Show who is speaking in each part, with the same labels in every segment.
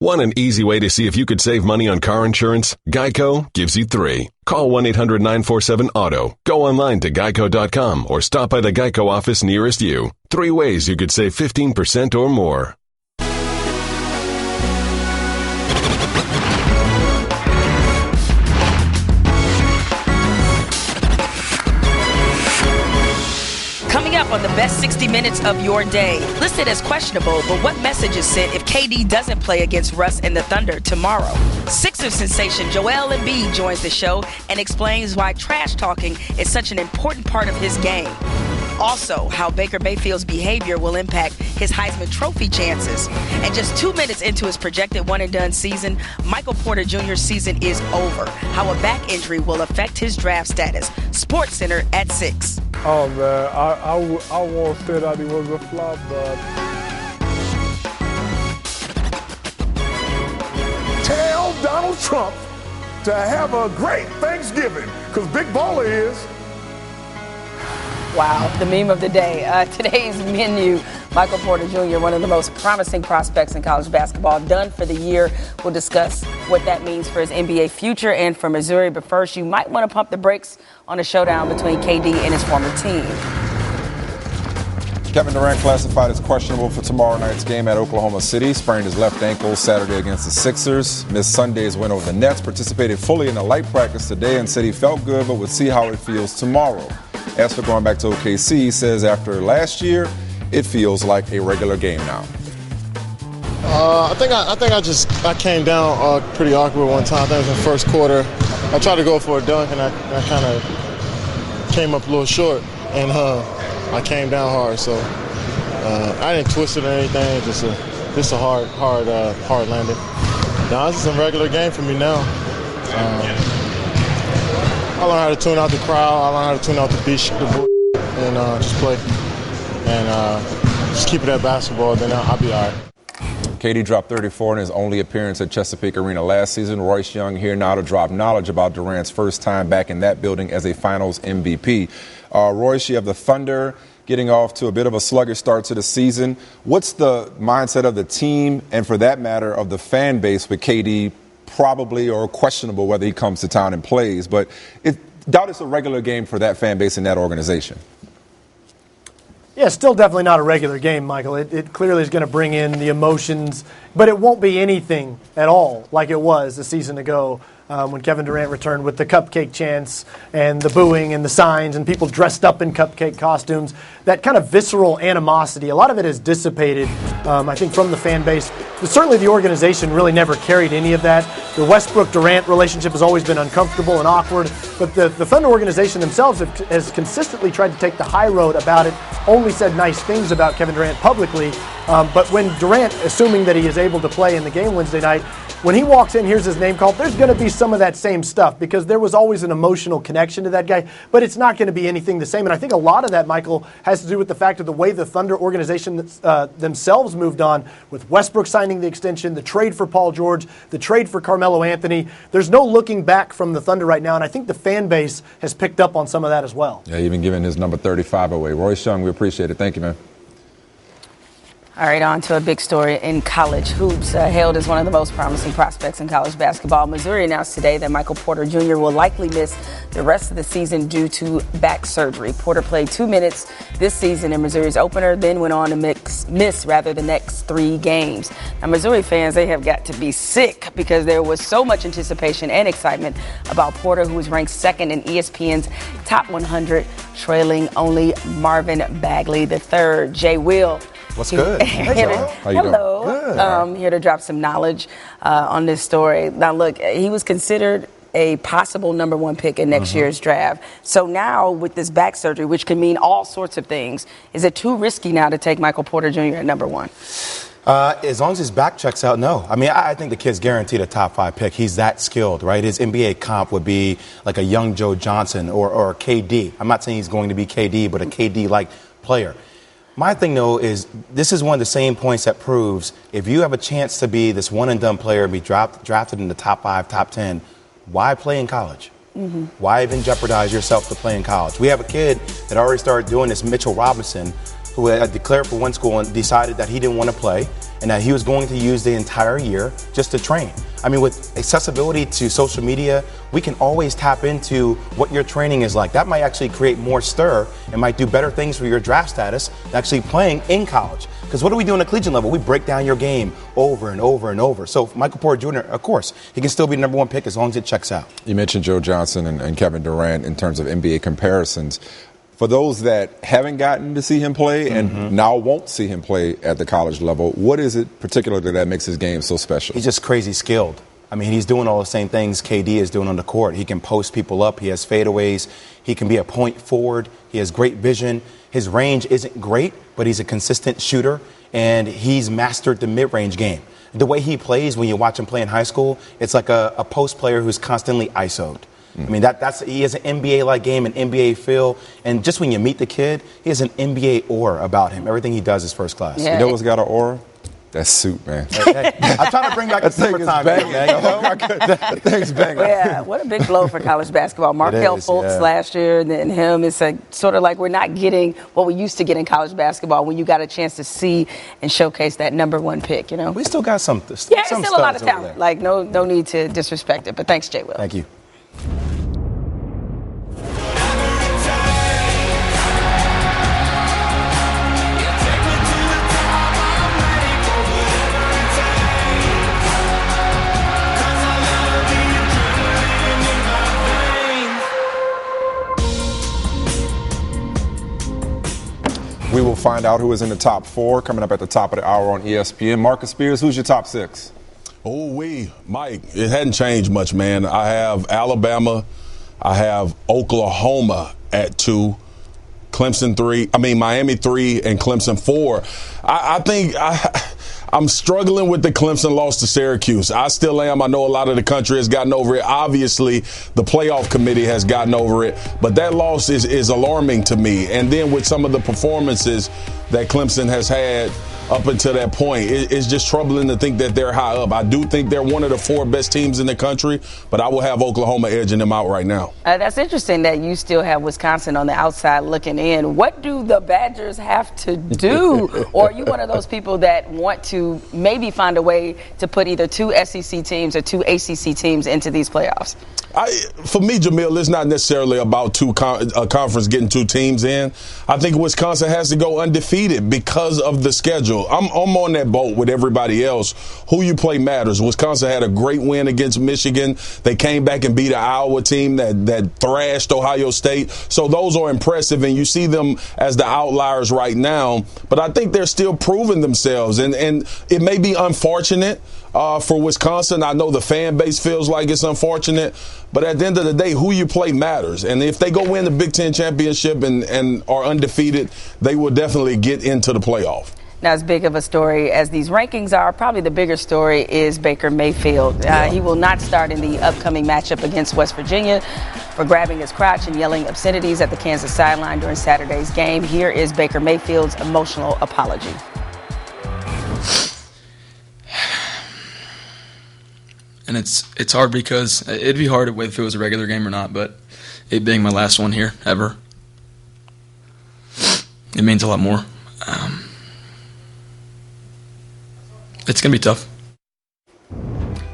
Speaker 1: Want an easy way to see if you could save money on car insurance? Geico gives you 3. Call 1-800-947-AUTO. Go online to geico.com or stop by the Geico office nearest you. 3 ways you could save 15% or more.
Speaker 2: Coming up on the best 60 minutes of your day. Listed as questionable, but what message is sent if KD doesn't play against Russ and the Thunder tomorrow? Sixers sensation Joel Embiid joins the show and explains why trash talking is such an important part of his game. Also, how Baker Mayfield's behavior will impact his Heisman Trophy chances. And just 2 minutes into his projected one-and-done season, Michael Porter Jr.'s season is over. How a back injury will affect his draft status. Sports Center at 6.
Speaker 3: Oh, man, I won't say that he was a flop, but... Tell Donald Trump to have a great Thanksgiving, because Big Baller is...
Speaker 4: Wow, the meme of the day. Today's menu, Michael Porter Jr., one of the most promising prospects in college basketball, done for the year. We'll discuss what that means for his NBA future and for Missouri. But first, you might want to pump the brakes on a showdown between KD and his former team.
Speaker 5: Kevin Durant classified as questionable for tomorrow night's game at Oklahoma City. Sprained his left ankle Saturday against the Sixers. Missed Sunday's win over the Nets. Participated fully in the light practice today and said he felt good but would see how it feels tomorrow. As for going back to OKC, he says after last year, it feels like a regular game now.
Speaker 6: I think I came down pretty awkward one time. I think it was in the first quarter. I tried to go for a dunk and I kind of came up a little short and I came down hard. So I didn't twist it or anything. Just a hard landing. Now this is a regular game for me now. I learned how to tune out the crowd. I learned how to tune out the bull and just play and just keep it at basketball. Then I'll be all right.
Speaker 5: KD dropped 34 in his only appearance at Chesapeake Arena last season. Royce Young here now to drop knowledge about Durant's first time back in that building as a Finals MVP. Royce, you have the Thunder getting off to a bit of a sluggish start to the season. What's the mindset of the team and, for that matter, of the fan base with KD? Probably or questionable whether he comes to town and plays, but doubt it's a regular game for that fan base and that organization.
Speaker 7: Yeah, still definitely not a regular game, Michael. It clearly is going to bring in the emotions, but it won't be anything at all like it was a season ago when Kevin Durant returned with the cupcake chants and the booing and the signs and people dressed up in cupcake costumes. That kind of visceral animosity, a lot of it has dissipated, I think, from the fan base. But certainly the organization really never carried any of that. The Westbrook-Durant relationship has always been uncomfortable and awkward, but the Thunder organization themselves has consistently tried to take the high road about it, only said nice things about Kevin Durant publicly. But when Durant, assuming that he is able to play in the game Wednesday night, when he walks in, hears his name called, there's going to be some of that same stuff because there was always an emotional connection to that guy, but it's not going to be anything the same. And I think a lot of that, Michael, has to do with the fact of the way the Thunder organization themselves moved on with Westbrook signing the extension, the trade for Paul George, the trade for Carmelo Anthony. There's no looking back from the Thunder right now, and I think the fan base has picked up on some of that as well.
Speaker 5: Yeah, even giving his number 35 away. Royce Young, we appreciate it. Thank you, man.
Speaker 4: All right, on to a big story in college hoops. Hailed as one of the most promising prospects in college basketball, Missouri announced today that Michael Porter Jr. will likely miss the rest of the season due to back surgery. Porter played 2 minutes this season in Missouri's opener, then went on to miss the next 3 games. Now, Missouri fans, they have got to be sick because there was so much anticipation and excitement about Porter, who was ranked second in ESPN's Top 100, trailing only Marvin Bagley III. Jay Will.
Speaker 8: What's good?
Speaker 4: Hello. Here to drop some knowledge on this story. Now, look, he was considered a possible number 1 pick in next year's draft. So now with this back surgery, which can mean all sorts of things, is it too risky now to take Michael Porter Jr. at number 1?
Speaker 8: As long as his back checks out, no. I mean, I think the kid's guaranteed a top 5 pick. He's that skilled, right? His NBA comp would be like a young Joe Johnson or KD. I'm not saying he's going to be KD, but a KD-like player. My thing, though, is this is one of the same points that proves if you have a chance to be this one-and-done player and be drafted in the top 5, top 10, why play in college? Why even jeopardize yourself to play in college? We have a kid that already started doing this, Mitchell Robinson, who had declared for one school and decided that he didn't want to play and that he was going to use the entire year just to train. I mean, with accessibility to social media, we can always tap into what your training is like. That might actually create more stir and might do better things for your draft status than actually playing in college. Because what do we do on the collegiate level? We break down your game over and over and over. So Michael Porter Jr., of course, he can still be the number one pick as long as it checks out.
Speaker 5: You mentioned Joe Johnson and Kevin Durant in terms of NBA comparisons. For those that haven't gotten to see him play and now won't see him play at the college level, what is it particularly that makes his game so special?
Speaker 8: He's just crazy skilled. I mean, he's doing all the same things KD is doing on the court. He can post people up. He has fadeaways. He can be a point forward. He has great vision. His range isn't great, but he's a consistent shooter, and he's mastered the mid-range game. The way he plays when you watch him play in high school, it's like a post player who's constantly ISO'd. I mean, he has an NBA-like game, an NBA feel, and just when you meet the kid, he has an NBA aura about him. Everything he does is first class.
Speaker 5: Yeah. You know what's got an aura? That suit, man.
Speaker 8: Hey, I'm trying to bring back the summertime, man.
Speaker 5: That thing's banging.
Speaker 4: Yeah, what a big blow for college basketball. Markelle Fultz last year, and then him. It's sort of like we're not getting what we used to get in college basketball when you got a chance to see and showcase that number one pick, you know?
Speaker 8: We still got some.
Speaker 4: Yeah, it's still a lot of talent. Like, no need to disrespect it. But thanks, Jay Will.
Speaker 8: Thank you.
Speaker 5: We will find out who is in the top 4 coming up at the top of the hour on ESPN. Marcus Spears, who's your top 6?
Speaker 9: Mike, it hadn't changed much, man. I have Alabama. I have Oklahoma at 2. Miami 3 and Clemson 4. I think I'm struggling with the Clemson loss to Syracuse. I still am. I know a lot of the country has gotten over it. Obviously, the playoff committee has gotten over it. But that loss is alarming to me. And then with some of the performances that Clemson has had up until that point, it's just troubling to think that they're high up. I do think they're one of the 4 best teams in the country, but I will have Oklahoma edging them out right now.
Speaker 4: That's interesting that you still have Wisconsin on the outside looking in. What do the Badgers have to do? Or are you one of those people that want to maybe find a way to put either 2 SEC teams or 2 ACC teams into these playoffs?
Speaker 9: For me, Jamil, it's not necessarily about a conference getting 2 teams in. I think Wisconsin has to go undefeated because of the schedule. I'm on that boat with everybody else. Who you play matters. Wisconsin had a great win against Michigan. They came back and beat an Iowa team that thrashed Ohio State. So those are impressive, and you see them as the outliers right now. But I think they're still proving themselves, and it may be unfortunate for Wisconsin. I know the fan base feels like it's unfortunate, but at the end of the day, who you play matters. And if they go win the Big Ten championship and are undefeated, they will definitely get into the playoff.
Speaker 4: Now, as big of a story as these rankings are, probably the bigger story is Baker Mayfield. He will not start in the upcoming matchup against West Virginia for grabbing his crotch and yelling obscenities at the Kansas sideline during Saturday's game. Here is Baker Mayfield's emotional apology.
Speaker 10: And it's hard because it'd be hard if it was a regular game or not, but it being my last one here ever, it means a lot more. It's going to be tough.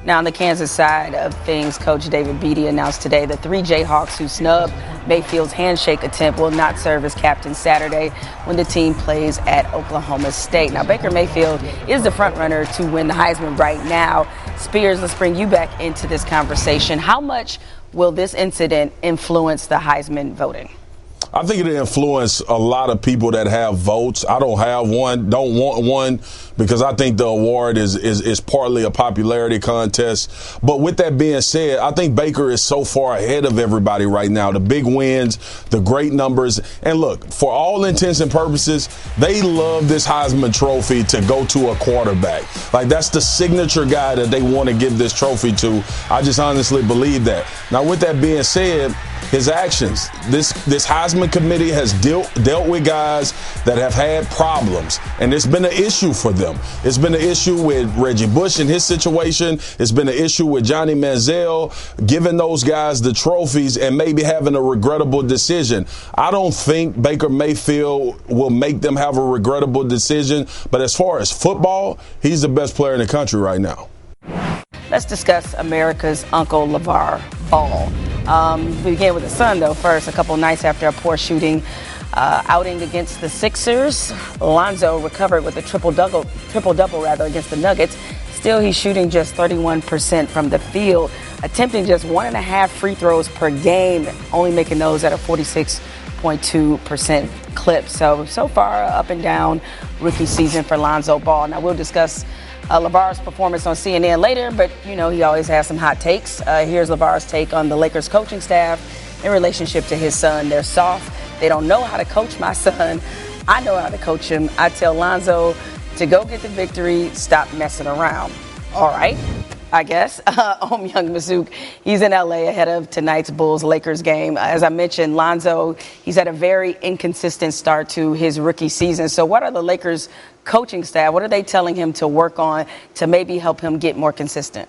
Speaker 4: Now, on the Kansas side of things, Coach David Beatty announced today the 3 Jayhawks who snubbed Mayfield's handshake attempt will not serve as captain Saturday when the team plays at Oklahoma State. Now, Baker Mayfield is the front runner to win the Heisman right now. Spears, let's bring you back into this conversation. How much will this incident influence the Heisman voting?
Speaker 9: I think it influenced a lot of people that have votes. I don't have one, don't want one, because I think the award is partly a popularity contest. But with that being said, I think Baker is so far ahead of everybody right now. The big wins, the great numbers. And look, for all intents and purposes, they love this Heisman trophy to go to a quarterback. Like, that's the signature guy that they want to give this trophy to. I just honestly believe that. Now, with that being said, his actions. This Heisman committee has dealt with guys that have had problems, and it's been an issue for them. It's been an issue with Reggie Bush and his situation. It's been an issue with Johnny Manziel, giving those guys the trophies and maybe having a regrettable decision. I don't think Baker Mayfield will make them have a regrettable decision, but as far as football, he's the best player in the country right now.
Speaker 4: Let's discuss America's Uncle LeVar Ball. We begin with the Sun, though, first. A couple nights after a poor shooting outing against the Sixers, Lonzo recovered with a triple-double against the Nuggets. Still, he's shooting just 31% from the field, attempting just 1.5 free throws per game, only making those at a 46.2% clip. So far, up and down rookie season for Lonzo Ball. Now, we'll discuss LeVar's performance on CNN later, but, he always has some hot takes. Here's LeVar's take on the Lakers coaching staff in relationship to his son. They're soft. They don't know how to coach my son. I know how to coach him. I tell Lonzo to go get the victory, stop messing around. All right, I guess. Young Mazouk, he's in L.A. ahead of tonight's Bulls-Lakers game. As I mentioned, Lonzo, he's had a very inconsistent start to his rookie season. So what are the Lakers coaching staff, what are they telling him to work on to maybe help him get more consistent?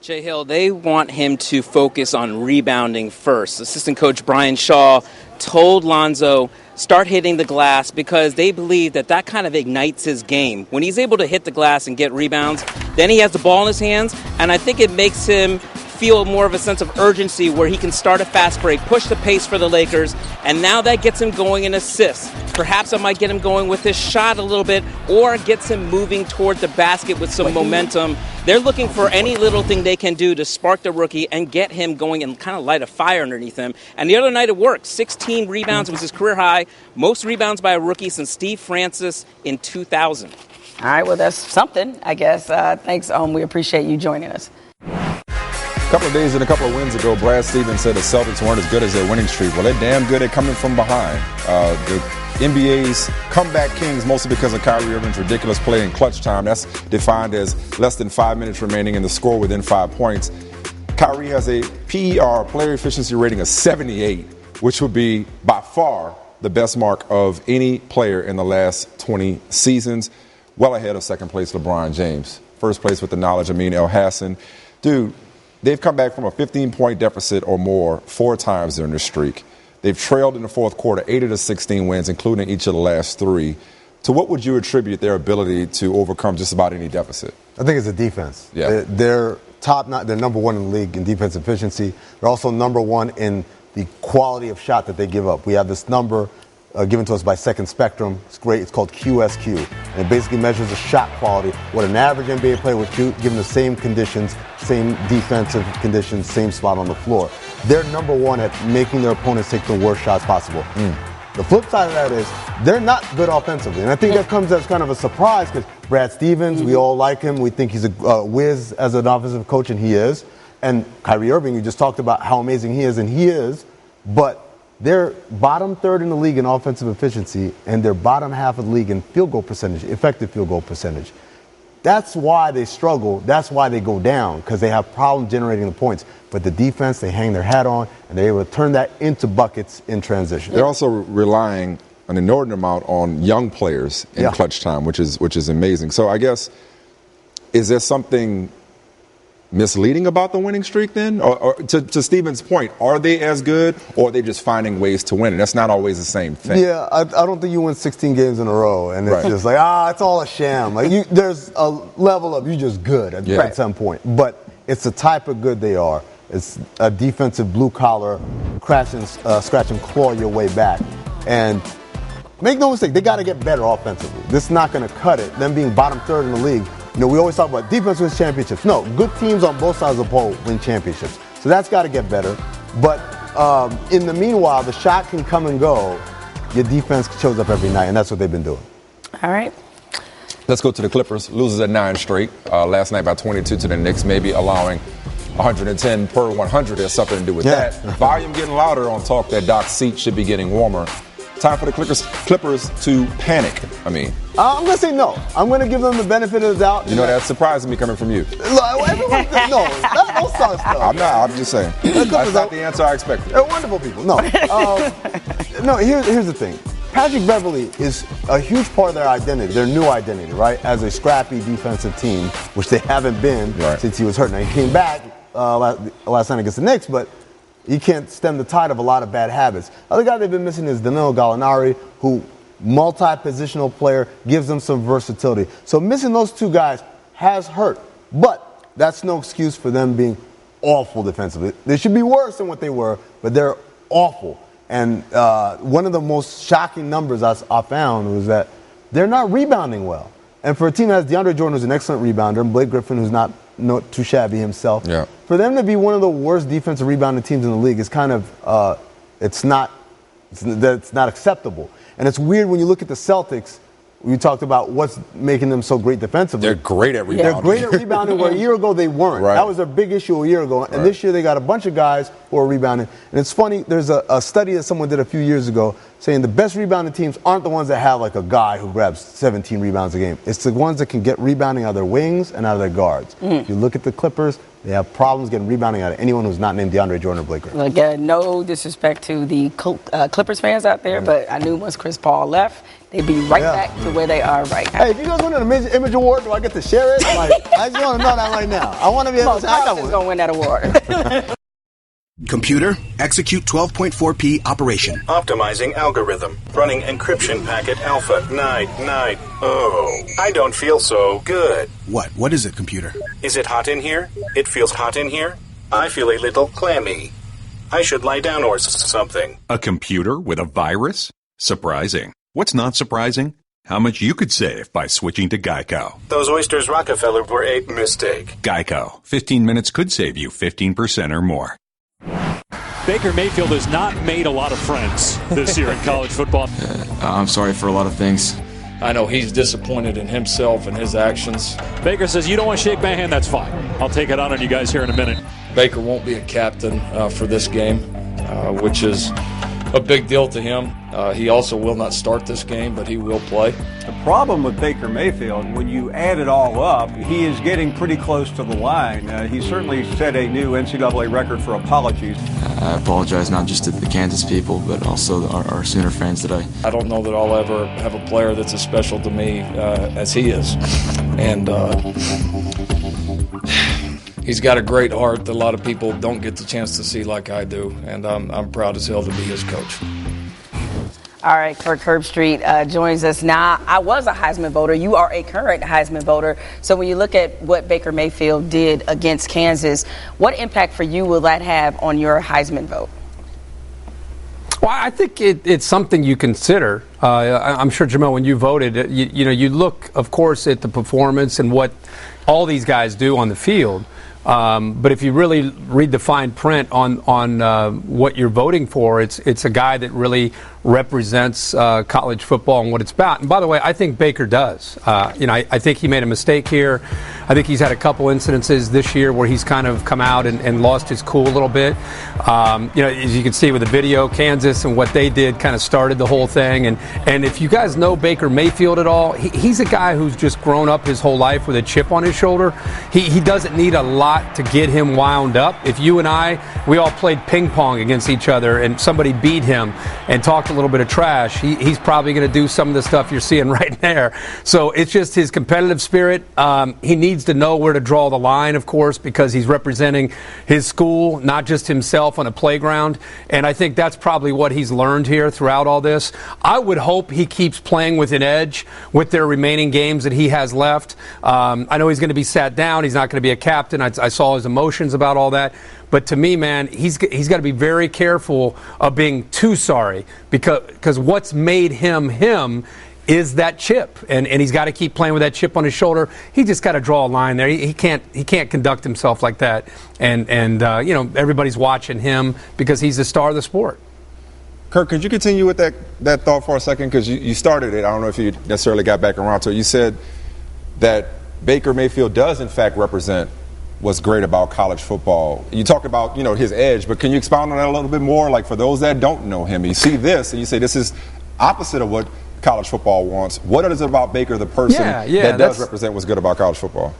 Speaker 11: Jay Hill, they want him to focus on rebounding first. Assistant coach Brian Shaw told Lonzo, start hitting the glass, because they believe that kind of ignites his game. When he's able to hit the glass and get rebounds, then he has the ball in his hands, and I think it makes him feel more of a sense of urgency where he can start a fast break, push the pace for the Lakers, and now that gets him going in assists. Perhaps it might get him going with his shot a little bit, or gets him moving toward the basket with some momentum. They're looking for any little thing they can do to spark the rookie and get him going and kind of light a fire underneath him. And the other night it worked. 16 rebounds was his career high, most rebounds by a rookie since Steve Francis in 2000.
Speaker 4: All right, well, that's something, I guess. Thanks, we appreciate you joining us.
Speaker 5: A couple of days and a couple of wins ago, Brad Stevens said the Celtics weren't as good as their winning streak. Well, they're damn good at coming from behind. The NBA's comeback kings, mostly because of Kyrie Irving's ridiculous play in clutch time. That's defined as less than 5 minutes remaining and the score within 5 points. Kyrie has a PER, player efficiency rating, of 78, which would be by far the best mark of any player in the last 20 seasons, well ahead of second place LeBron James. First place with the knowledge, Amin El-Hassan. Dude, they've come back from a 15-point deficit or more 4 times during this streak. They've trailed in the fourth quarter 8 of the 16 wins, including each of the last 3. To what would you attribute their ability to overcome just about any deficit?
Speaker 12: I think it's the defense.
Speaker 5: Yeah.
Speaker 12: They're number 1 in the league in defense efficiency. They're also number 1 in the quality of shot that they give up. We have this number given to us by Second Spectrum. It's great. It's called QSQ. And it basically measures the shot quality, what an average NBA player would shoot given the same conditions, same defensive conditions, same spot on the floor. They're number 1 at making their opponents take the worst shots possible. The flip side of that is they're not good offensively. And I think that comes as kind of a surprise because Brad Stevens, we all like him. We think he's a whiz as an offensive coach, and he is. And Kyrie Irving, you just talked about how amazing he is, and he is. But they're bottom 3rd in the league in offensive efficiency, and they're bottom half of the league in field goal percentage, effective field goal percentage. That's why they struggle. That's why they go down, because they have problems generating the points. But the defense, they hang their hat on, and they're able to turn that into buckets in transition.
Speaker 5: They're also relying an inordinate amount on young players in clutch time, which is amazing. So I guess, is there something misleading about the winning streak then? Or to Stephen's point, are they as good, or are they just finding ways to win? And that's not always the same thing.
Speaker 12: Yeah, I don't think you win 16 games in a row, and it's just like, it's all a sham. Like there's a level of you're just good at some point. But it's the type of good they are. It's a defensive blue-collar, scratch and claw your way back. And make no mistake, they got to get better offensively. This is not going to cut it. Them being bottom 3rd in the league, we always talk about defense wins championships. No, good teams on both sides of the ball win championships. So that's got to get better. But in the meanwhile, the shot can come and go. Your defense shows up every night, and that's what they've been doing.
Speaker 4: All right.
Speaker 5: Let's go to the Clippers. Loses at 9 straight. Last night by 22 to the Knicks, maybe allowing 110 per 100 has something to do with that. Volume getting louder on talk that Doc's seat should be getting warmer. Time for the Clippers to panic. I'm going to say no. I'm going to give them the benefit of the doubt. You know, that surprised me coming from you.
Speaker 12: Everyone, don't start stuff.
Speaker 5: I'm not. I'm just saying. That's not the answer I expected.
Speaker 12: They're wonderful people. No. No, here's the thing. Patrick Beverley is a huge part of their identity, their new identity, right? As a scrappy defensive team, which they haven't been since he was hurt. Now, he came back last night against the Knicks, but he can't stem the tide of a lot of bad habits. Other guy they've been missing is Danilo Gallinari, who multi-positional player, gives them some versatility. So missing those two guys has hurt, but that's no excuse for them being awful defensively. They should be worse than what they were, but they're awful. And one of the most shocking numbers I found was that they're not rebounding well. And for a team that has DeAndre Jordan, who's an excellent rebounder, and Blake Griffin, who's not too shabby himself, for them to be one of the worst defensive rebounding teams in the league is kind of it's not acceptable. And it's weird when you look at the Celtics. We talked about what's making them so great defensively.
Speaker 5: They're great at rebounding.
Speaker 12: They're great at rebounding, where a year ago they weren't.
Speaker 5: Right.
Speaker 12: That was their big issue a year ago. And this year they got a bunch of guys who are rebounding. And it's funny, there's a study that someone did a few years ago saying the best rebounding teams aren't the ones that have like a guy who grabs 17 rebounds a game. It's the ones that can get rebounding out of their wings and out of their guards. If you look at the Clippers, they have problems getting rebounding out of anyone who's not named DeAndre Jordan or Blake Griffin.
Speaker 4: Like, no disrespect to the Clippers fans out there, but I knew once Chris Paul left, they'd be right back to where they are right now.
Speaker 12: Hey, if you guys win an Amazing Image Award, do I get to share it? Like, I just want to know that right now. I want to be able to say I got one.
Speaker 4: Going to win that award.
Speaker 13: Computer, execute 12.4p operation.
Speaker 14: Optimizing algorithm. Running encryption packet alpha. Night. Oh, I don't feel so good.
Speaker 13: What is it, computer?
Speaker 14: Is it hot in here? It feels hot in here. I feel a little clammy. I should lie down or something.
Speaker 15: A computer with a virus? Surprising. What's not surprising? How much you could save by switching to Geico.
Speaker 14: Those oysters Rockefeller were a mistake.
Speaker 15: Geico. 15 minutes could save you 15% or more.
Speaker 16: Baker Mayfield has not made a lot of friends this year in college football.
Speaker 10: I'm sorry for a lot of things.
Speaker 17: I know he's disappointed in himself and his actions.
Speaker 16: Baker says, you don't want to shake my hand, that's fine. I'll take it on you guys here in a minute.
Speaker 17: Baker won't be a captain for this game, which is a big deal to him. He also will not start this game, but he will play.
Speaker 18: The problem with Baker Mayfield, when you add it all up, he is getting pretty close to the line. He certainly set a new NCAA record for apologies.
Speaker 10: I apologize not just to the Kansas people, but also our Sooner fans today.
Speaker 17: I don't know that I'll ever have a player that's as special to me as he is. And he's got a great heart that a lot of people don't get the chance to see like I do. And I'm proud as hell to be his coach.
Speaker 4: All right, Kirk Herbstreit joins us now. I was a Heisman voter. You are a current Heisman voter. So when you look at what Baker Mayfield did against Kansas, what impact for you will that have on your Heisman vote?
Speaker 19: Well, I think it's something you consider. I'm sure, Jemele, when you voted, you look, of course, at the performance and what all these guys do on the field. But if you really read the fine print on what you're voting for, it's a guy that really represents college football and what it's about. And by the way, I think Baker does. I think he made a mistake here. I think he's had a couple incidences this year where he's kind of come out and lost his cool a little bit. As you can see with the video, Kansas and what they did kind of started the whole thing. And if you guys know Baker Mayfield at all, he's a guy who's just grown up his whole life with a chip on his shoulder. He doesn't need a lot to get him wound up. If you and we all played ping pong against each other and somebody beat him and talked a little bit of trash, he's probably going to do some of the stuff you're seeing right there. So it's just his competitive spirit. He needs to know where to draw the line, of course, because he's representing his school, not just himself on a playground. And I think that's probably what he's learned here throughout all this. I would hope he keeps playing with an edge with their remaining games that he has left. I know he's going to be sat down. He's not going to be a captain. I saw his emotions about all that. But to me, man, he's got to be very careful of being too sorry because what's made him is that chip, and he's got to keep playing with that chip on his shoulder. He just got to draw a line there. He can't conduct himself like that, and everybody's watching him because he's the star of the sport.
Speaker 5: Kirk, could you continue with that thought for a second? Because you started it. I don't know if you necessarily got back around to it. You said that Baker Mayfield does, in fact, represent what's great about college football. You talk about, his edge, but can you expound on that a little bit more? Like, for those that don't know him, you see this and you say this is opposite of what college football wants. What is it about Baker, the person, that does represent what's good about college football?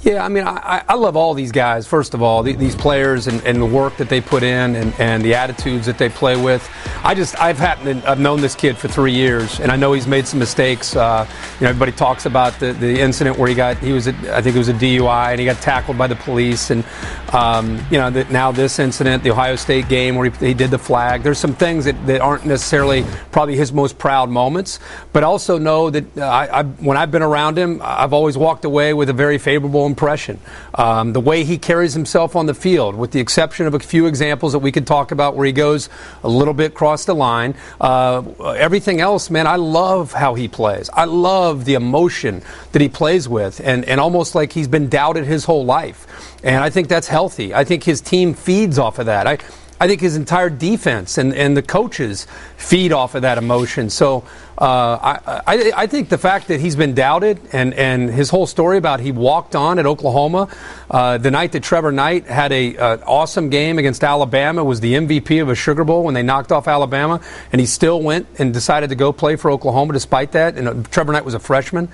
Speaker 19: Yeah, I mean, I love all these guys, first of all, these players and the work that they put in and the attitudes that they play with. I've known this kid for 3 years, and I know he's made some mistakes. Everybody talks about the incident where I think it was a DUI, and he got tackled by the police. And, now this incident, the Ohio State game where he did the flag. There's some things that aren't necessarily probably his most proud moments, but also know that when I've been around him, I've always walked away with a very favorable impression. The way he carries himself on the field, with the exception of a few examples that we could talk about where he goes a little bit across the line, everything else, man, I love how he plays. I love the emotion that he plays with, and almost like he's been doubted his whole life. And I think that's healthy. I think his team feeds off of that. I think his entire defense and the coaches feed off of that emotion. So I think the fact that he's been doubted and his whole story about he walked on at Oklahoma the night that Trevor Knight had an awesome game against Alabama, was the MVP of a Sugar Bowl when they knocked off Alabama, and he still went and decided to go play for Oklahoma despite that. And Trevor Knight was a freshman.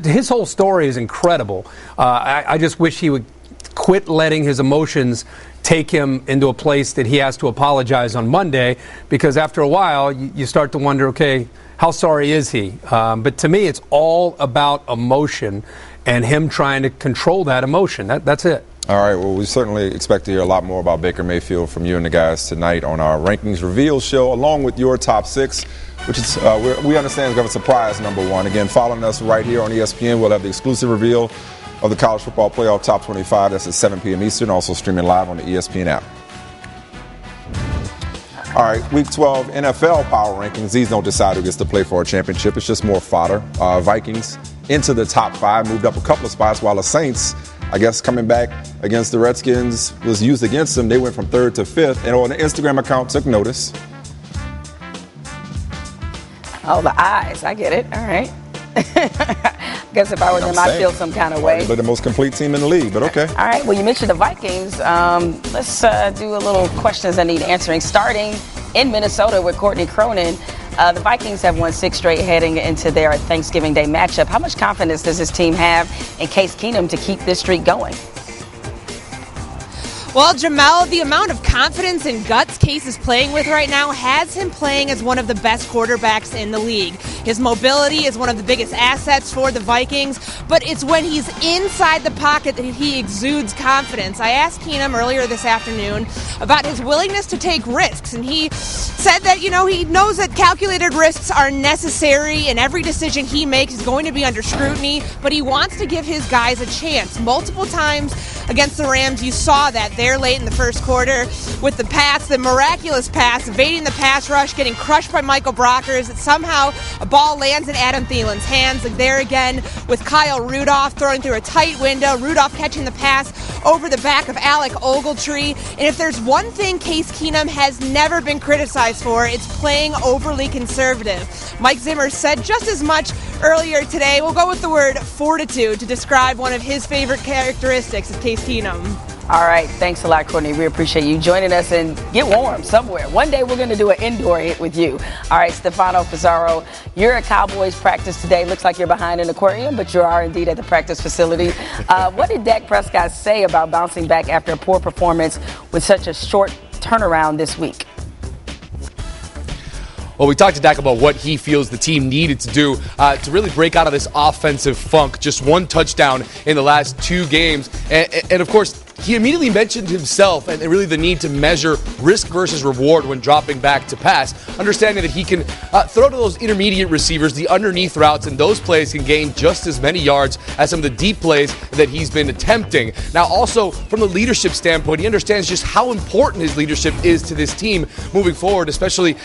Speaker 19: His whole story is incredible. I just wish he would quit letting his emotions take him into a place that he has to apologize on Monday, because after a while you start to wonder, okay, how sorry is he? But to me, it's all about emotion and him trying to control that emotion. That's it.
Speaker 5: All right, well, we certainly expect to hear a lot more about Baker Mayfield from you and the guys tonight on our Rankings Reveal show, along with your top 6, which is we understand is going to surprise number 1. Again, following us right here on ESPN, we'll have the exclusive reveal of the College Football Playoff Top 25. That's at 7 p.m. Eastern, also streaming live on the ESPN app. All right, Week 12 NFL Power Rankings. These don't decide who gets to play for a championship. It's just more fodder. Vikings into the top 5, moved up a couple of spots, while the Saints, I guess, coming back against the Redskins was used against them. They went from 3rd to 5th, and on the Instagram account took notice.
Speaker 4: Oh, the eyes. I get it. All right. I guess if I were them, I'd feel some kind of way.
Speaker 5: But the most complete team in the league, but okay.
Speaker 4: All right, well, you mentioned the Vikings. Let's do a little questions that need answering. Starting in Minnesota with Courtney Cronin. The Vikings have won 6 straight heading into their Thanksgiving Day matchup. How much confidence does this team have in Case Keenum to keep this streak going?
Speaker 20: Well, Jemele, the amount of confidence and guts Case is playing with right now has him playing as one of the best quarterbacks in the league. His mobility is one of the biggest assets for the Vikings, but it's when he's inside the pocket that he exudes confidence. I asked Keenum earlier this afternoon about his willingness to take risks, and he said that, he knows that calculated risks are necessary, and every decision he makes is going to be under scrutiny, but he wants to give his guys a chance. Multiple times against the Rams, you saw that there late in the first quarter with the pass, the miraculous pass, evading the pass rush, getting crushed by Michael Brockers. Somehow a ball lands in Adam Thielen's hands. Like there again with Kyle Rudolph throwing through a tight window. Rudolph catching the pass over the back of Alec Ogletree. And if there's one thing Case Keenum has never been criticized for, it's playing overly conservative. Mike Zimmer said just as much earlier today. We'll go with the word fortitude to describe one of his favorite characteristics of Case Keenum.
Speaker 4: All right. Thanks a lot, Courtney. We appreciate you joining us, and get warm somewhere. One day we're going to do an indoor hit with you. All right, Stefano Pizarro, you're at Cowboys practice today. Looks like you're behind an aquarium, but you are indeed at the practice facility. What did Dak Prescott say about bouncing back after a poor performance with such a short turnaround this week?
Speaker 21: Well, we talked to Dak about what he feels the team needed to do to really break out of this offensive funk. Just 1 touchdown in the last 2 games. And of course, he immediately mentioned himself and really the need to measure risk versus reward when dropping back to pass, understanding that he can throw to those intermediate receivers, the underneath routes, and those plays can gain just as many yards as some of the deep plays that he's been attempting. Now, also, from the leadership standpoint, he understands just how important his leadership is to this team moving forward, especially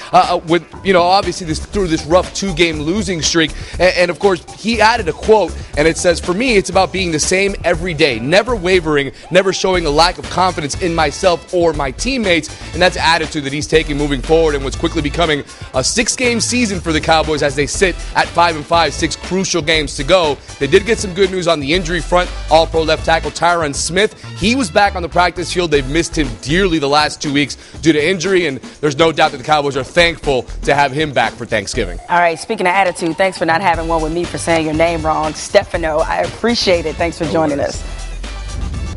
Speaker 21: with, obviously through this rough 2-game losing streak. And of course, he added a quote, and it says, "For me, it's about being the same every day, never wavering, never showing a lack of confidence in myself or my teammates, and that's the attitude that he's taking moving forward and what's quickly becoming a 6-game season for the Cowboys as they sit at 5-5, 6 crucial games to go. They did get some good news on the injury front. All-Pro left tackle Tyron Smith, he was back on the practice field. They've missed him dearly the last 2 weeks due to injury, and there's no doubt that the Cowboys are thankful to have him back for Thanksgiving.
Speaker 4: All right, speaking of attitude, thanks for not having one with me for saying your name wrong. Stefano, I appreciate it. Thanks for joining us.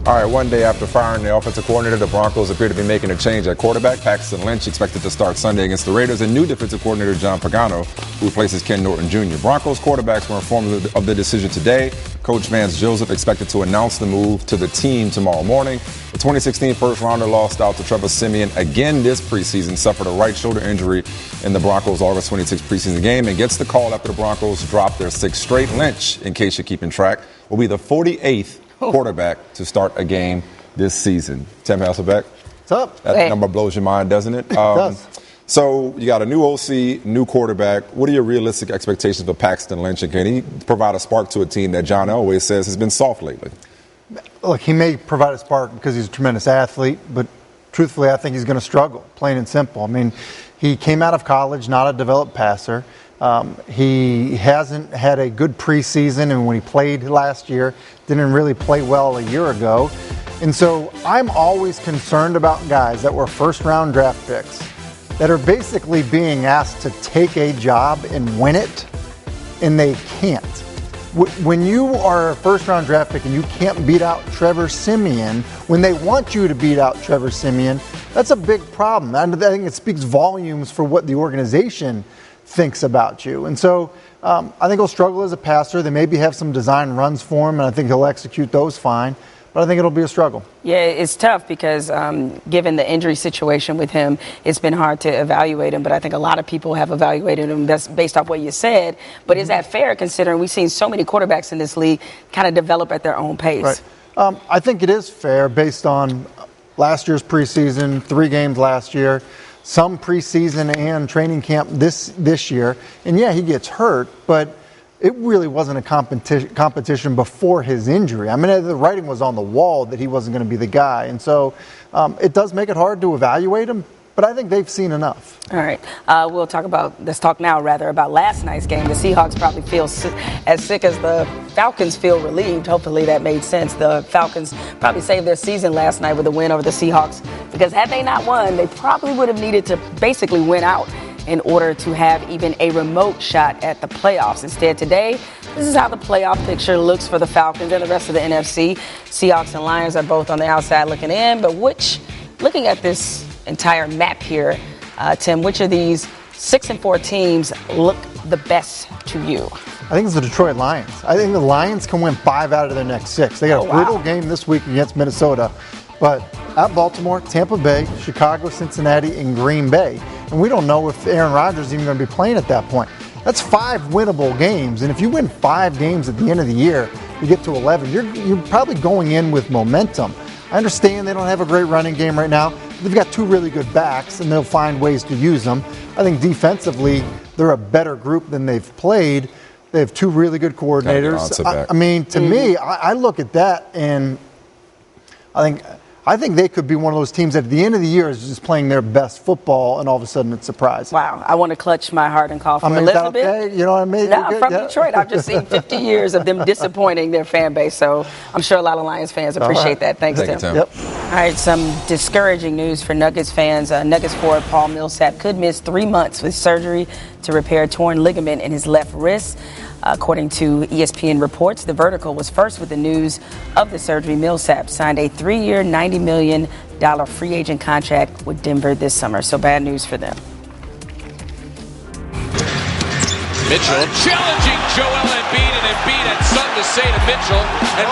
Speaker 5: All right, one day after firing the offensive coordinator, the Broncos appear to be making a change at quarterback. Paxton Lynch expected to start Sunday against the Raiders, and new defensive coordinator John Pagano, who replaces Ken Norton Jr. Broncos quarterbacks were informed of the decision today. Coach Vance Joseph expected to announce the move to the team tomorrow morning. The 2016 first-rounder lost out to Trevor Siemian again this preseason, suffered a right shoulder injury in the Broncos' August 26 preseason game, and gets the call after the Broncos dropped their 6th straight. Lynch, in case you're keeping track, will be the 48th quarterback to start a game this season. Tim Hasselbeck.
Speaker 7: What's up?
Speaker 5: That number blows your mind, doesn't it?
Speaker 7: It does.
Speaker 5: So you got a new OC, new quarterback. What are your realistic expectations for Paxton Lynch? And can he provide a spark to a team that John Elway says has been soft lately?
Speaker 1: Look, he may provide a spark because he's a tremendous athlete, but truthfully, I think he's going to struggle, plain and simple. I mean, he came out of college not a developed passer. He hasn't had a good preseason, and when he played last year, didn't really play well a year ago. And so I'm always concerned about guys that were first-round draft picks that are basically being asked to take a job and win it, and they can't. When you are a first-round draft pick and you can't beat out Trevor Siemian, when they want you to beat out Trevor Siemian, that's a big problem. And I think it speaks volumes for what the organization thinks about you. And so I think he'll struggle as a passer. They maybe have some design runs for him, and I think he'll execute those fine. But I think it'll be a struggle.
Speaker 4: Yeah, it's tough because given the injury situation with him, it's been hard to evaluate him. But I think a lot of people have evaluated him based off what you said. But is that fair considering we've seen so many quarterbacks in this league kind of develop at their own pace?
Speaker 1: Right. I think it is fair based on last year's preseason, 3 games last year, some preseason and training camp this year. And, yeah, he gets hurt, but it really wasn't a competition before his injury. I mean, the writing was on the wall that he wasn't going to be the guy. And so it does make it hard to evaluate him, but I think they've seen enough.
Speaker 4: All right. Let's talk now about last night's game. The Seahawks probably feel as sick as the Falcons feel relieved. Hopefully that made sense. The Falcons probably saved their season last night with a win over the Seahawks because had they not won, they probably would have needed to basically win out in order to have even a remote shot at the playoffs. Instead, today, this is how the playoff picture looks for the Falcons and the rest of the NFC. Seahawks and Lions are both on the outside looking in, but looking at this entire map here, Tim, which of these 6-4 teams look the best to you?
Speaker 1: I think it's the Detroit Lions. I think the Lions can win 5 out of their next 6. They got a brutal game this week against Minnesota, but at Baltimore, Tampa Bay, Chicago, Cincinnati, and Green Bay. And we don't know if Aaron Rodgers is even going to be playing at that point. That's 5 winnable games. And if you win 5 games at the end of the year, you get to 11, you're probably going in with momentum. I understand they don't have a great running game right now. They've got 2 really good backs, and they'll find ways to use them. I think defensively, they're a better group than they've played. They have 2 really good coordinators. I mean, to me, I look at that, and I think they could be one of those teams that at the end of the year is just playing their best football, and all of a sudden it's surprising.
Speaker 4: Wow. I want to clutch my heart and call for Elizabeth.
Speaker 1: Okay? You know what I mean?
Speaker 4: No, from Detroit. I've just seen 50 years of them disappointing their fan base, so I'm sure a lot of Lions fans appreciate that. Thanks, Tim.
Speaker 1: Yep.
Speaker 4: All right, some discouraging news for Nuggets fans. Nuggets forward Paul Millsap could miss 3 months with surgery to repair a torn ligament in his left wrist. According to ESPN reports, the Vertical was first with the news of the surgery. Millsap signed a 3-year, $90 million free agent contract with Denver this summer. So bad news for them.
Speaker 22: Mitchell challenging Joel Embiid, and Embiid had something to say to Mitchell. And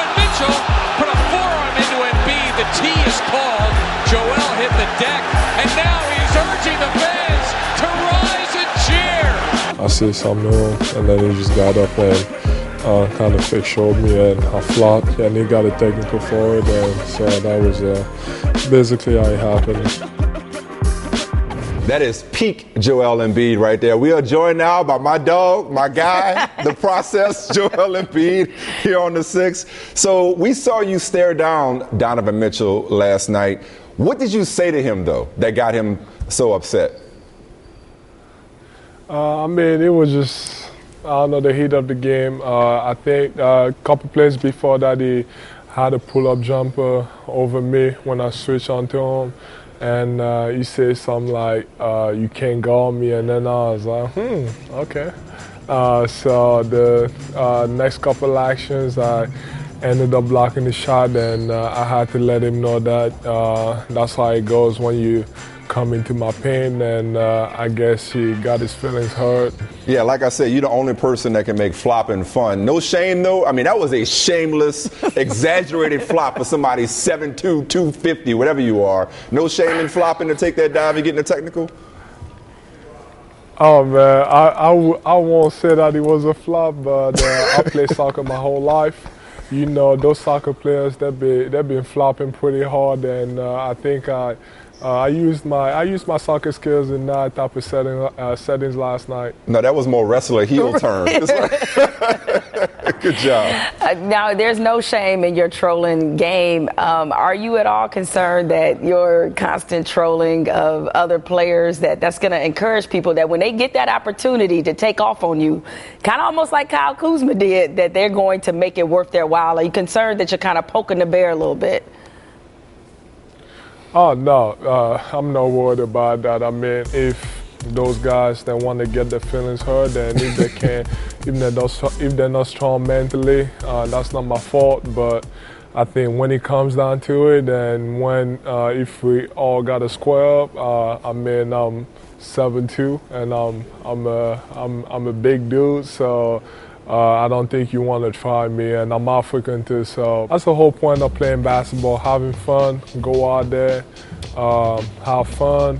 Speaker 22: and Mitchell put a forearm into Embiid. The tee is called. Joel hit the deck, and now he's urging the fans to rise and cheer.
Speaker 23: I see something new, and then he just got up and kind of fake showed me, and I flopped, and he got a technical forward, and so that was basically how it happened.
Speaker 5: That is peak Joel Embiid right there. We are joined now by my dog, my guy, the process, Joel Embiid, here on the 6. So we saw you stare down Donovan Mitchell last night. What did you say to him, though, that got him so upset?
Speaker 23: It was just, the heat of the game. I think a couple plays before that, he had a pull-up jumper over me when I switched onto him. And he said something like, you can't guard me. And then I was like, okay. So the next couple actions, I ended up blocking the shot, and I had to let him know that that's how it goes when you come into my paint, and I guess he got his feelings hurt.
Speaker 5: Yeah, like I said, you're the only person that can make flopping fun. No shame, though. I mean, that was a shameless, exaggerated flop for somebody 7'2", 250, whatever you are. No shame in flopping to take that dive and get in the technical?
Speaker 23: Oh, man, I won't say that it was a flop, but I played soccer my whole life. You know, those soccer players, they've been flopping pretty hard, and I think I used my soccer skills in that type of settings last night.
Speaker 5: No, that was more wrestler heel turn. Good job.
Speaker 4: Now, there's no shame in your trolling game. Are you at all concerned that your constant trolling of other players, that's going to encourage people that when they get that opportunity to take off on you, kind of almost like Kyle Kuzma did, that they're going to make it worth their while? Are you concerned that you're kind of poking the bear a little bit?
Speaker 23: Oh, no, I'm not worried about that. I mean, if those guys that want to get their feelings hurt, and if they can't, if they're not strong mentally, that's not my fault. But I think when it comes down to it, and when if we all got to square up, I'm 7'2", and I'm a big dude, so. I don't think you want to try me, and I'm African too, so that's the whole point of playing basketball, having fun, go out there, have fun,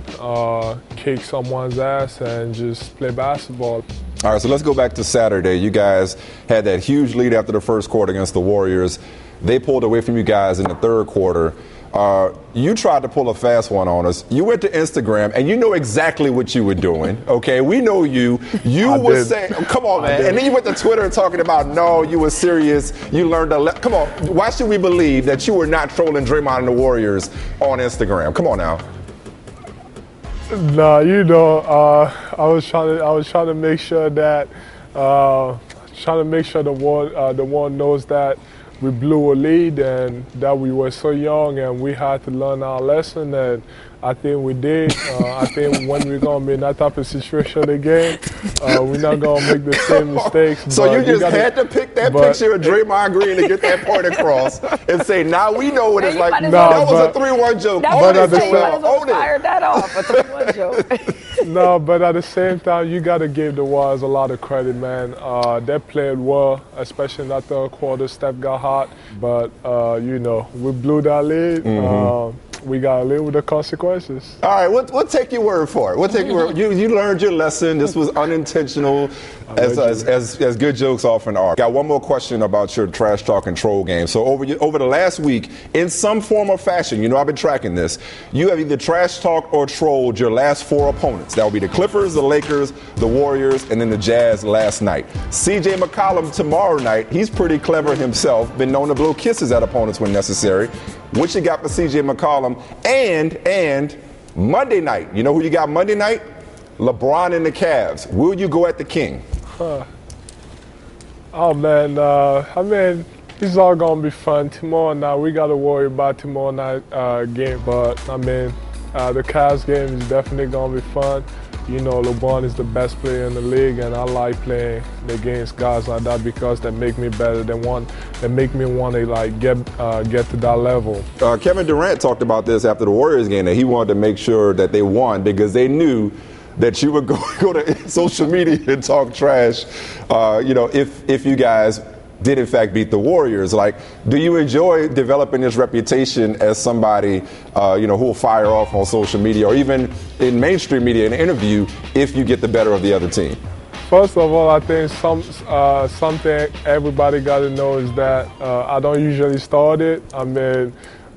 Speaker 23: kick someone's ass, and just play basketball.
Speaker 5: All right, so let's go back to Saturday. You guys had that huge lead after the first quarter against the Warriors. They pulled away from you guys in the third quarter. You tried to pull a fast one on us. You went to Instagram, and you know exactly what you were doing, okay? We know you. You were saying, come on, man. And then you went to Twitter talking about, no, you were serious. You learned a come on. Why should we believe that you were not trolling Draymond and the Warriors on Instagram? Come on now.
Speaker 23: No, I was trying to make sure that the world knows that we blew a lead and that we were so young and we had to learn our lesson, and I think we did. I think when we're going to be in that type of situation again, we're not going to make the same mistakes.
Speaker 5: So you just had to pick that picture of Draymond Green to get that point across and say, now we know what it's like. That was a 3-1 joke.
Speaker 4: Fired that off, a 3-1 joke.
Speaker 23: No, but at the same time, you got to give the Warriors a lot of credit, man. They played well, especially in that third quarter. Steph got hot, but, we blew that lead. We got to live with the consequences.
Speaker 5: All right, we'll take your word for it. We'll take your word. You learned your lesson. This was unintentional, as good jokes often are. Got one more question about your trash talk and troll game. So over the last week, in some form or fashion, I've been tracking this, you have either trash talked or trolled your last 4 opponents. That will be the Clippers, the Lakers, the Warriors, and then the Jazz last night. CJ McCollum tomorrow night, he's pretty clever himself, been known to blow kisses at opponents when necessary. What you got for CJ McCollum? And Monday night, you know who you got Monday night? LeBron and the Cavs. Will you go at the King?
Speaker 23: Oh, man, it's all going to be fun. Tomorrow night, we got to worry about tomorrow night game. But, the Cavs game is definitely going to be fun. LeBron is the best player in the league, and I like playing against guys like that because they make me better. They make me want to get to that level.
Speaker 5: Kevin Durant talked about this after the Warriors game, that he wanted to make sure that they won because they knew that you would go to social media and talk trash. If you guys did in fact beat the Warriors. Do you enjoy developing this reputation as somebody, who will fire off on social media or even in mainstream media in an interview if you get the better of the other team?
Speaker 23: First of all, I think something everybody got to know is that I don't usually start it.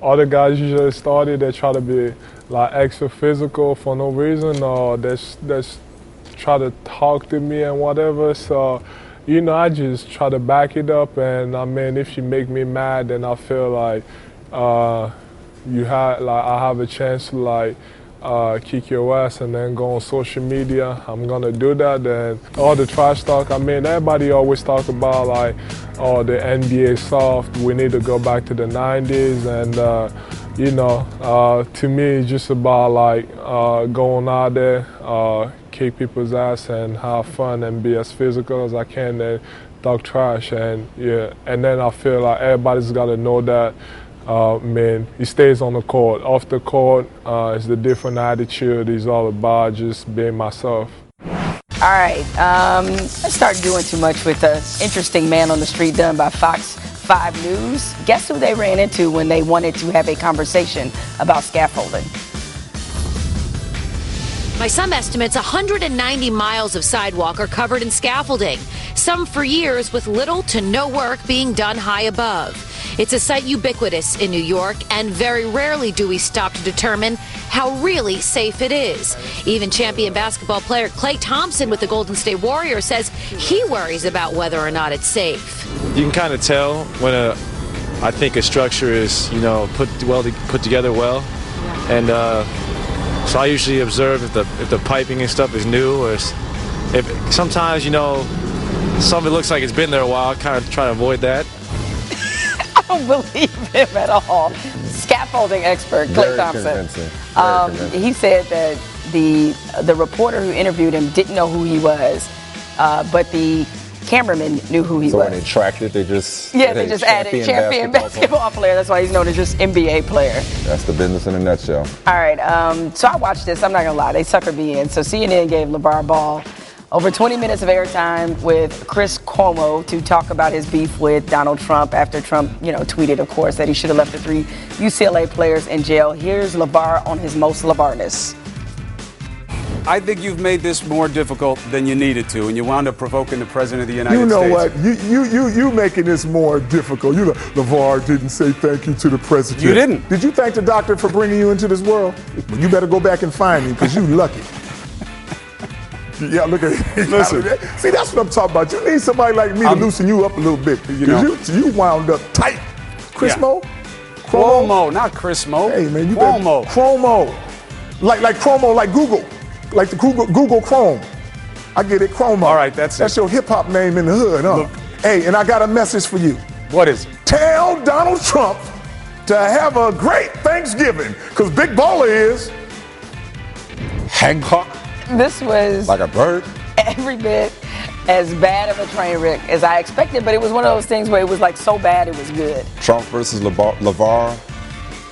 Speaker 23: other guys usually started, they try to be like extra physical for no reason, or they try to talk to me and whatever. So, you know, I just try to back it up. And I mean, if you make me mad, then I feel like I have a chance to kick your ass and then go on social media. I'm gonna do that. And all the trash talk, I mean, everybody always talk about like, oh, the NBA soft, we need to go back to the 90s. And you know, to me, it's just about like going out there, kick people's ass and have fun and be as physical as I can and talk trash. And yeah, and then I feel like everybody's gotta know that man, he stays on the court. Off the court, it's the different attitude. He's all about just being myself.
Speaker 4: All right, let's start doing too much with the interesting man on the street done by Fox 5 News. Guess who they ran into when they wanted to have a conversation about scaffolding?
Speaker 2: By some estimates, 190 miles of sidewalk are covered in scaffolding, some for years with little to no work being done high above. It's a sight ubiquitous in New York, and very rarely do we stop to determine how really safe it is. Even champion basketball player Klay Thompson with the Golden State Warriors says he worries about whether or not it's safe.
Speaker 3: You can kind of tell when I think a structure is, you know, put together well, and so I usually observe if the piping and stuff is new, or if sometimes, you know, something looks like it's been there a while. I kind of try to avoid that.
Speaker 4: I don't believe him at all. Scaffolding expert Klay Thompson. He said that the reporter who interviewed him didn't know who he was, but the cameraman knew who he was.
Speaker 5: So when they tracked it, they just
Speaker 4: added champion basketball player. That's why he's known as just NBA player.
Speaker 5: That's the business in a nutshell.
Speaker 4: All right, so I watched this. I'm not gonna lie, they suckered me in. So CNN gave LeVar Ball over 20 minutes of airtime with Chris Cuomo to talk about his beef with Donald Trump after Trump, tweeted, of course, that he should have left the 3 UCLA players in jail. Here's LeVar on his most LeVarness.
Speaker 6: I think you've made this more difficult than you needed to, and you wound up provoking the President of the United States.
Speaker 24: You know what? You making this more difficult. LeVar didn't say thank you to the President.
Speaker 6: You didn't.
Speaker 24: Did you thank the doctor for bringing you into this world? Well, you better go back and find me, because you lucky. Yeah, look at it. Listen. See, that's what I'm talking about. You need somebody like me to loosen you up a little bit. You wound up tight.
Speaker 6: Cuomo, not Chris Mo.
Speaker 24: Hey, man, you
Speaker 6: Cuomo.
Speaker 24: Cuomo. Like Chromo, like Google. Like the Google Chrome. I get it, Chrome.
Speaker 6: All right, that's
Speaker 24: your hip-hop name in the hood, huh? Look. Hey, and I got a message for you.
Speaker 6: What is it?
Speaker 24: Tell Donald Trump to have a great Thanksgiving, because Big Baller is
Speaker 5: Hancock.
Speaker 4: This was
Speaker 5: like a bird.
Speaker 4: Every bit as bad of a train wreck as I expected, but it was one of those things where it was like so bad it was good.
Speaker 5: Trump versus LeVar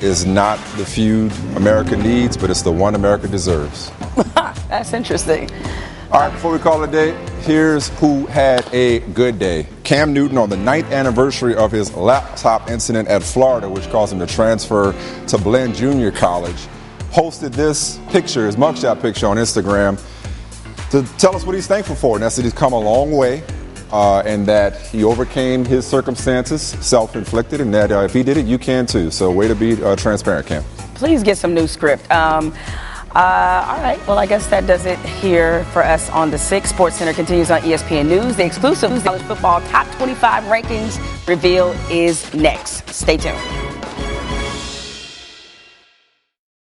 Speaker 5: is not the feud America needs, but it's the one America deserves.
Speaker 4: That's interesting.
Speaker 5: All right, before we call it a day, here's who had a good day. Cam Newton, on the 9th anniversary of his laptop incident at Florida, which caused him to transfer to Blinn Junior College, posted this picture, his mugshot picture on Instagram, to tell us what he's thankful for. And that's that he's come a long way, and that he overcame his circumstances, self-inflicted, and that if he did it, you can too. So way to be transparent, Cam.
Speaker 4: Please get some new script. All right, well, I guess that does it here for us on The Six. Sports Center continues on ESPN News. The exclusive college football top 25 rankings reveal is next. Stay tuned.